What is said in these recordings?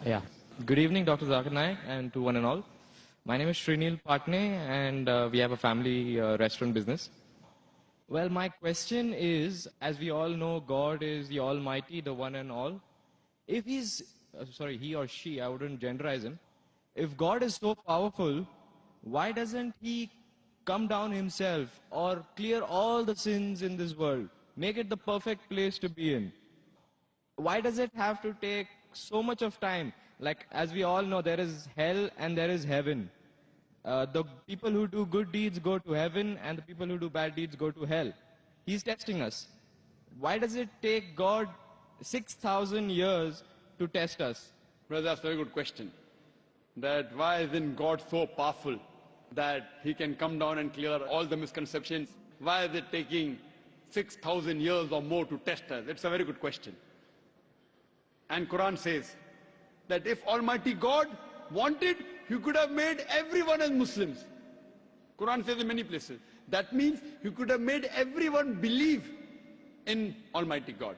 Yeah. Good evening, Dr. Zakir Naik, and to one and all. My name is Srinil Patne, and we have a family restaurant business. Well, my question is, as we all know, God is the Almighty, the one and all. If he or she, I wouldn't genderize him. If God is so powerful, why doesn't he come down himself or clear all the sins in this world? Make it the perfect place to be in. Why does it have to take so much of time? Like, as we all know, there is hell and there is heaven. The people who do good deeds go to heaven, and the people who do bad deeds go to hell. He's testing us. Why does it take God 6,000 years to test us? Well, that's a very good question. That why isn't God so powerful that he can come down and clear all the misconceptions? Why is it taking 6,000 years or more to test us? It's a very good question. And Quran says that if Almighty God wanted, he could have made everyone as Muslims. Quran says in many places. That means he could have made everyone believe in Almighty God.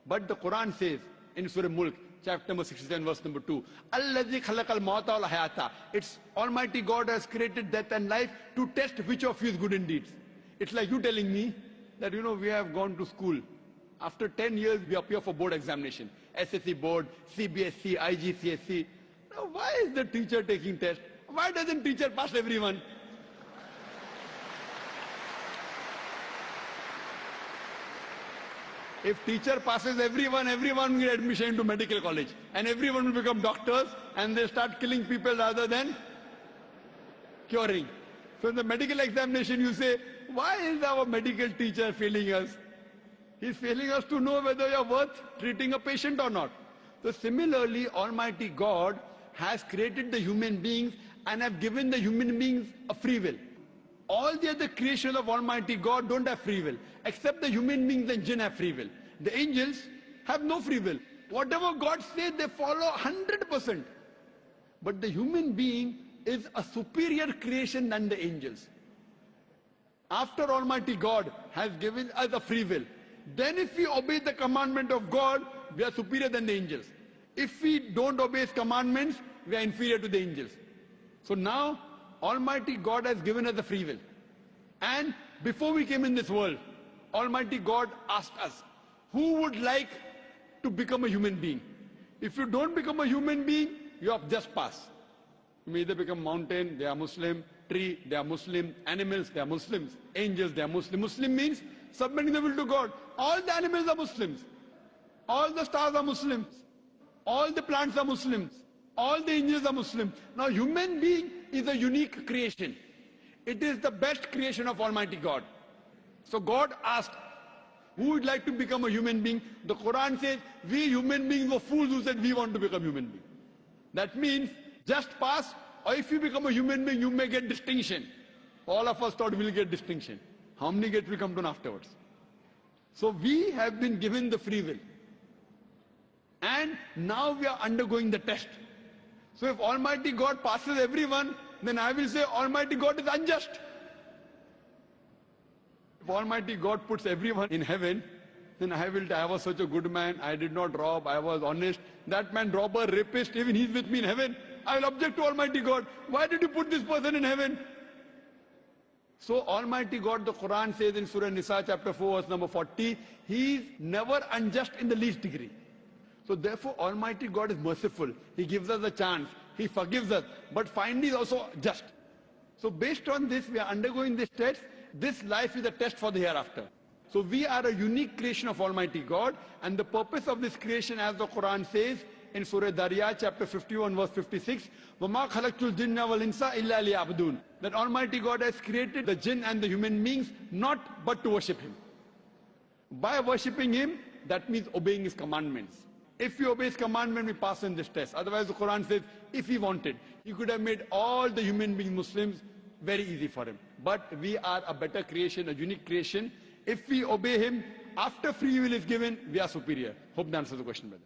But the Quran says in Surah Mulk, chapter number 67, verse number 2, Alladhi khalaqal mawta wal hayata. It's Almighty God has created death and life to test which of you is good in deeds. It's like you telling me that, we have gone to school. After 10 years, we appear for board examination. SSC board, CBSC, IGCSE. Now, why is the teacher taking test? Why doesn't teacher pass everyone? If teacher passes everyone, everyone will get admission into medical college. And everyone will become doctors and they start killing people rather than curing. So in the medical examination you say, why is our medical teacher failing us? He's failing us to know whether you're worth treating a patient or not. So similarly, Almighty God has created the human beings and have given the human beings a free will. All the other creations of Almighty God don't have free will, except the human beings and jinn have free will. The angels have no free will. Whatever God says, they follow 100%. But the human being is a superior creation than the angels. After Almighty God has given us a free will, then if we obey the commandment of God, we are superior than the angels. If we don't obey His commandments, we are inferior to the angels. So now, Almighty God has given us the free will. And before we came in this world, Almighty God asked us, who would like to become a human being? If you don't become a human being, you have just passed. You may either become mountain, they are Muslim, tree, they are Muslim, animals, they are Muslims, angels, they are Muslim. Muslim means submitting the will to God. All the animals are Muslims. All the stars are Muslims. All the plants are Muslims. All the angels are Muslims. Now human being is a unique creation. It is the best creation of Almighty God. So God asked, who would like to become a human being? The Quran says, we human beings were fools who said we want to become human beings. That means just pass, or if you become a human being, you may get distinction. All of us thought we'll get distinction. How many get will come to know afterwards? So we have been given the free will. And now we are undergoing the test. So if Almighty God passes everyone, then I will say Almighty God is unjust. If Almighty God puts everyone in heaven, then I was such a good man, I did not rob, I was honest. That man, robber, rapist, even he's with me in heaven. I will object to Almighty God. Why did you put this person in heaven? So Almighty God, the Quran says in Surah Nisa chapter 4 verse number 40, He is never unjust in the least degree. So therefore Almighty God is merciful. He gives us a chance. He forgives us. But finally is also just. So based on this, we are undergoing this test. This life is a test for the hereafter. So we are a unique creation of Almighty God. And the purpose of this creation, as the Quran says in Surah Dariyat chapter 51 verse 56, وَمَا خَلَقْتُ الْجِنَّ وَالْإِنسَ إِلَّا لِيَعْبُدُونَ. That Almighty God has created the jinn and the human beings not but to worship Him. By worshipping Him, that means obeying His commandments. If we obey His commandment, we pass in this test. Otherwise the Quran says, if He wanted, He could have made all the human beings Muslims very easy for Him. But we are a better creation, a unique creation. If we obey Him, after free will is given, we are superior. Hope that answers the question, brother.